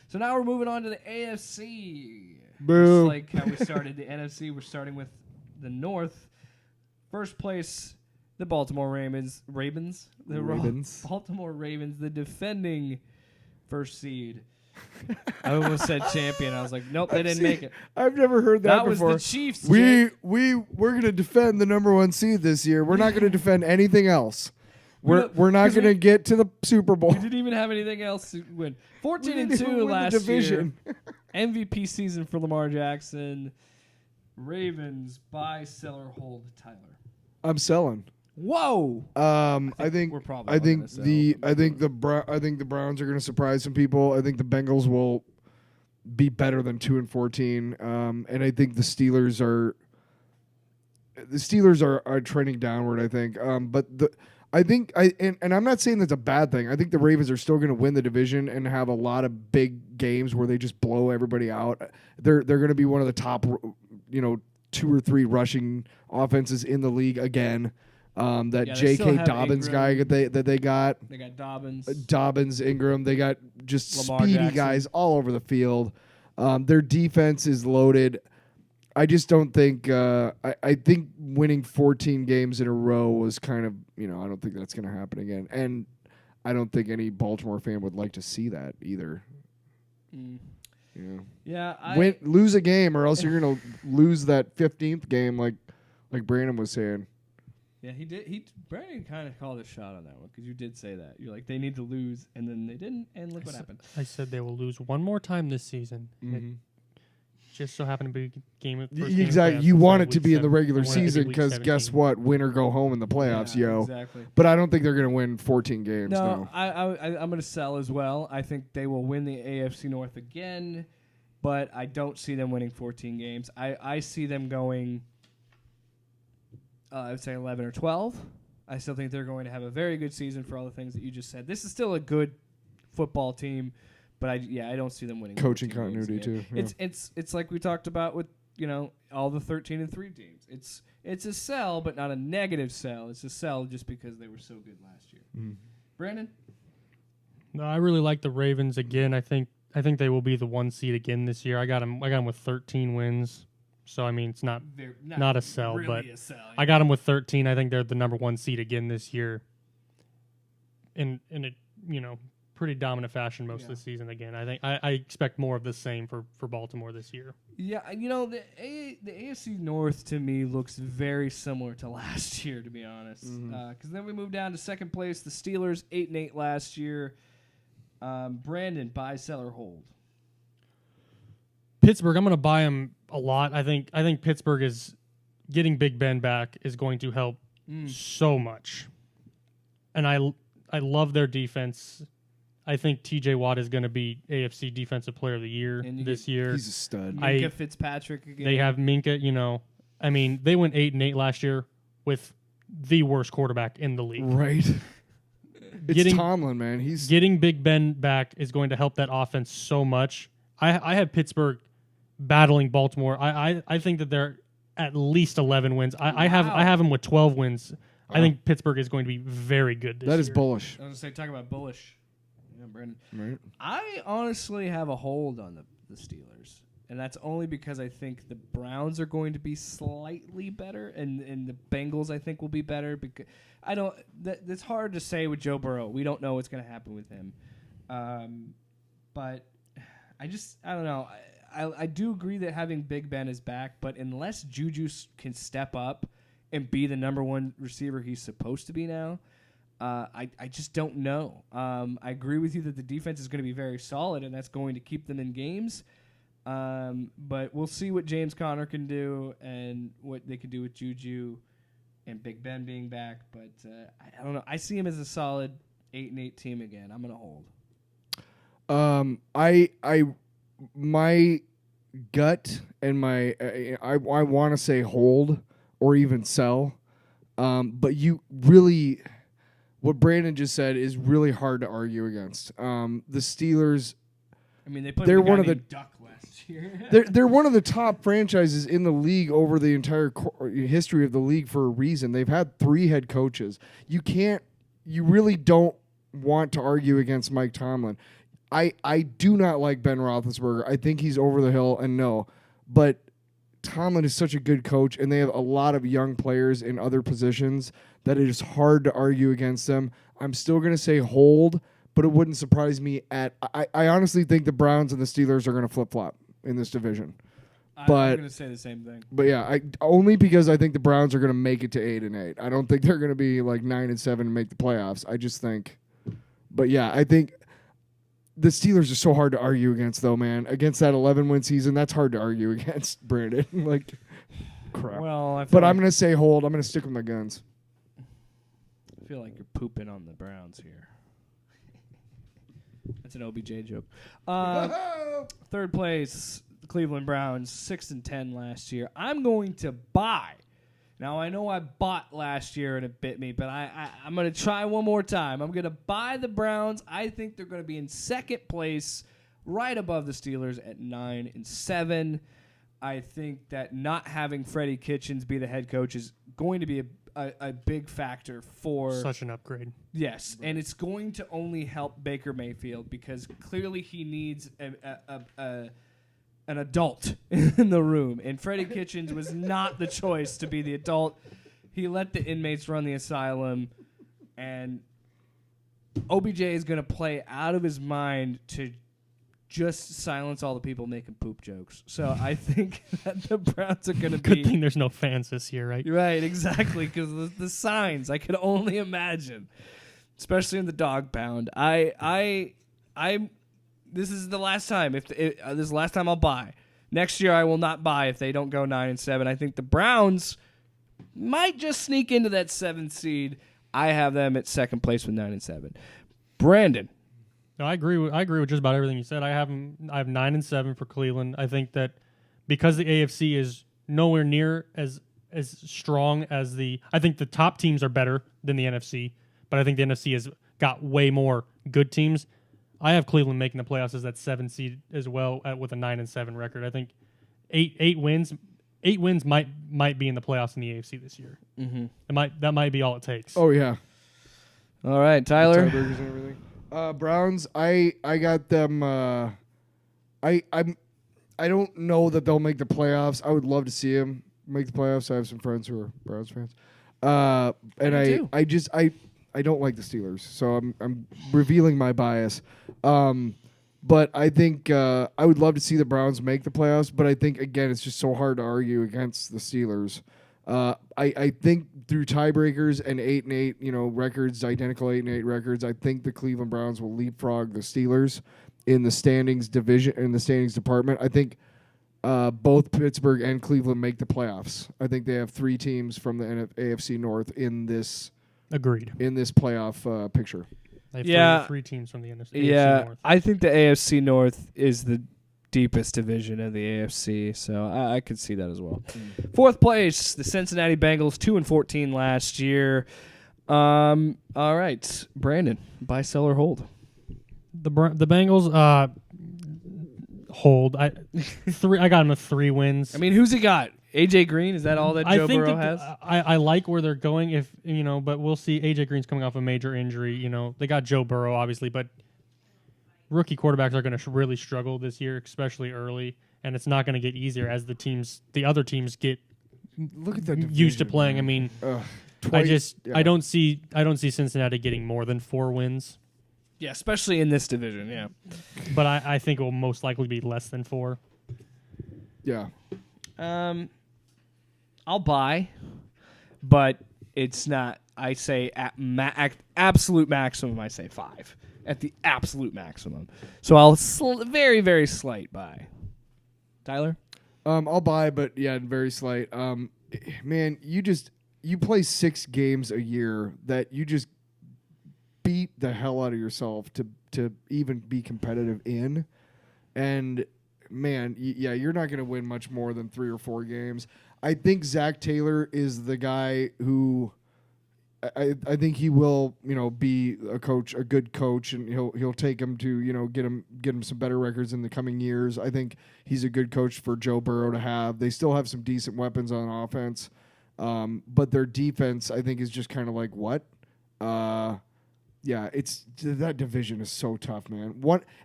So now we're moving on to the AFC. Boo. Just like how we started the NFC, we're starting with the North. First place, the Baltimore Ravens. Baltimore Ravens, the defending first seed. I almost said champion. I was like, nope, they didn't make it. I've never heard that before. That was the Chiefs. We're going to defend the number 1 seed this year. We're not going to defend anything else. We're not going to get to the Super Bowl. We didn't even have anything else to win. 14-2 last year. MVP season for Lamar Jackson. Ravens buy, sell, or hold Tyler. I'm selling. Whoa! I think we're probably. I think the Browns are going to surprise some people. I think the Bengals will be better than 2-14, and I think the Steelers are trending downward. I think, and I'm not saying that's a bad thing. I think the Ravens are still going to win the division and have a lot of big games where they just blow everybody out. They're going to be one of the top, 2 or 3 rushing offenses in the league again. J.K. Dobbins guy that they got. They got Dobbins, Ingram. They got just Lamar speedy Jackson. guys all over the field. Their defense is loaded. I just don't think. I think winning 14 games in a row was kind of. I don't think that's going to happen again. And I don't think any Baltimore fan would like to see that either. Yeah. Lose a game, or else you're going to lose that 15th game, like Brandon was saying. Yeah, he did. Brandon kind of called a shot on that one because you did say that. You're like, they need to lose, and then they didn't, and look what happened. I said they will lose one more time this season. Mm-hmm. It just so happened to be game of exactly. You want it to be in the regular season because guess what? Win or go home in the playoffs, yo. Exactly. But I don't think they're going to win 14 games. No. I'm going to sell as well. I think they will win the AFC North again, but I don't see them winning 14 games. I see them going... I would say 11 or 12. I still think they're going to have a very good season for all the things that you just said. This is still a good football team, but I don't see them winning. Coaching continuity too. Yeah. It's like we talked about with all the 13-3 teams. It's a sell, but not a negative sell. It's a sell just because they were so good last year. Brandon? No, I really like the Ravens again. I think they will be the 1 seed again this year. I got them with 13 wins. So, I mean, it's not a sell, really but a sell, yeah. I got them with 13. I think they're the number 1 seed again this year in a, pretty dominant fashion most of the season again. I think I expect more of the same for Baltimore this year. Yeah, the AFC North to me looks very similar to last year, to be honest. Because then we move down to second place, the Steelers, 8-8 last year. Brandon, buy, sell, or hold? Pittsburgh, I'm going to buy them a lot. I think Pittsburgh is getting Big Ben back is going to help so much. And I love their defense. I think TJ Watt is going to be AFC Defensive Player of the Year this year. He's a stud. Minka Fitzpatrick again. They have Minka, I mean, they went 8-8 last year with the worst quarterback in the league. Right. It's Tomlin, man. Getting Big Ben back is going to help that offense so much. I have Pittsburgh battling Baltimore. I think that they're at least 11 wins. I have them with 12 wins. I think Pittsburgh is going to be very good this year. That is bullish. I was going to say, talk about bullish. Yeah, Brandon. Right. I honestly have a hold on the Steelers, and that's only because I think the Browns are going to be slightly better, and the Bengals I think will be better. Because it's hard to say with Joe Burrow. We don't know what's going to happen with him. But I don't know. I do agree that having Big Ben is back, but unless Juju can step up and be the number 1 receiver he's supposed to be now, I just don't know. I agree with you that the defense is going to be very solid, and that's going to keep them in games. But we'll see what James Conner can do and what they can do with Juju and Big Ben being back. But I don't know. I see him as a solid 8-8 team again. I'm going to hold. My gut and my I want to say hold or even sell, but you really, what Brandon just said is really hard to argue against. The Steelers, I mean, they're one of the Duck last year. they're one of the top franchises in the league over the entire history of the league for a reason. They've had 3 head coaches. You really don't want to argue against Mike Tomlin. I do not like Ben Roethlisberger. I think he's over the hill, and but Tomlin is such a good coach, and they have a lot of young players in other positions that it is hard to argue against them. I'm still going to say hold, but it wouldn't surprise me I honestly think the Browns and the Steelers are going to flip-flop in this division. I'm But going to say the same thing. But yeah, only because I think the Browns are going to make it to 8-8. I don't think they're going to be like 9-7 and make the playoffs. I just think. But yeah, I think the Steelers are so hard to argue against, though, man. Against that 11-win season, that's hard to argue against, Brandon. Like, crap. Well, But I'm going to say hold. I'm going to stick with my guns. I feel like you're pooping on the Browns here. That's an OBJ joke. Third place, the Cleveland Browns, 6-10 last year. I'm going to buy. Now, I know I bought last year and it bit me, but I'm going to try one more time. I'm going to buy the Browns. I think they're going to be in second place, right above the Steelers at 9-7. I think that not having Freddie Kitchens be the head coach is going to be a big factor for such an upgrade. Yes, and it's going to only help Baker Mayfield because clearly he needs an adult in the room, and Freddie Kitchens was not the choice to be the adult. He let the inmates run the asylum, and OBJ is going to play out of his mind to just silence all the people making poop jokes. So I think that the Browns are going to be... Good thing there's no fans this year, right? Right, exactly, because the signs, I could only imagine, especially in the dog pound. This is the last time. This is the last time I'll buy. Next year I will not buy if they don't go 9-7. I think the Browns might just sneak into that 7th seed. I have them at second place with 9-7. Brandon. No, I agree with just about everything you said. I have 9-7 for Cleveland. I think that because the AFC is nowhere near as strong as I think the top teams are better than the NFC, but I think the NFC has got way more good teams. I have Cleveland making the playoffs as that 7th seed as well with a 9-7 record. I think eight wins might be in the playoffs in the AFC this year. Mm-hmm. That might be all it takes. Oh yeah. All right, Tyler. Tiebreakers and everything. Browns, I got them. I don't know that they'll make the playoffs. I would love to see them make the playoffs. I have some friends who are Browns fans, and I don't like the Steelers, so I'm revealing my bias. But I think I would love to see the Browns make the playoffs. But I think again, it's just so hard to argue against the Steelers. I think through tiebreakers and 8-8, records, identical 8-8 records, I think the Cleveland Browns will leapfrog the Steelers in the standings department. I think both Pittsburgh and Cleveland make the playoffs. I think they have 3 teams from the AFC North in this playoff picture. They have three teams from the NFC North. I think the AFC North is the deepest division of the AFC, so I could see that as well. Fourth place, the Cincinnati Bengals, 2-14 last year. All right, Brandon, buy, sell, or hold? The Bengals hold. I got them with 3 wins. I mean, who's he got? AJ Green, is that all that Joe Burrow has? I like where they're going, but we'll see. AJ Green's coming off a major injury. They got Joe Burrow obviously, but rookie quarterbacks are going to really struggle this year, especially early, and it's not going to get easier as the other teams get used to playing. I mean, I don't see Cincinnati getting more than 4 wins. Yeah, especially in this division. Yeah, but I think it will most likely be less than 4. Yeah. I'll buy, but it's not. I say at absolute maximum. I say 5. At the absolute maximum. So I'll very, very slight buy. Tyler? I'll buy, but yeah, very slight. Man, you play 6 games a year that you just beat the hell out of yourself to even be competitive in. And man, you're not going to win much more than 3 or 4 games. I think Zach Taylor is the guy who I think he will, be a good coach, and he'll take him to, get him some better records in the coming years. I think he's a good coach for Joe Burrow to have. They still have some decent weapons on offense, but their defense, I think, is just kind of like what. yeah, it's that division is so tough, man.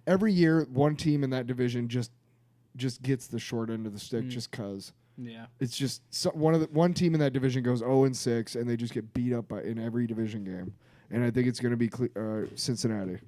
Every year, one team in that division just gets the short end of the stick, just cause. Yeah, it's just one team in that division goes 0-6, and they just get beat up in every division game. And I think it's going to be Cincinnati.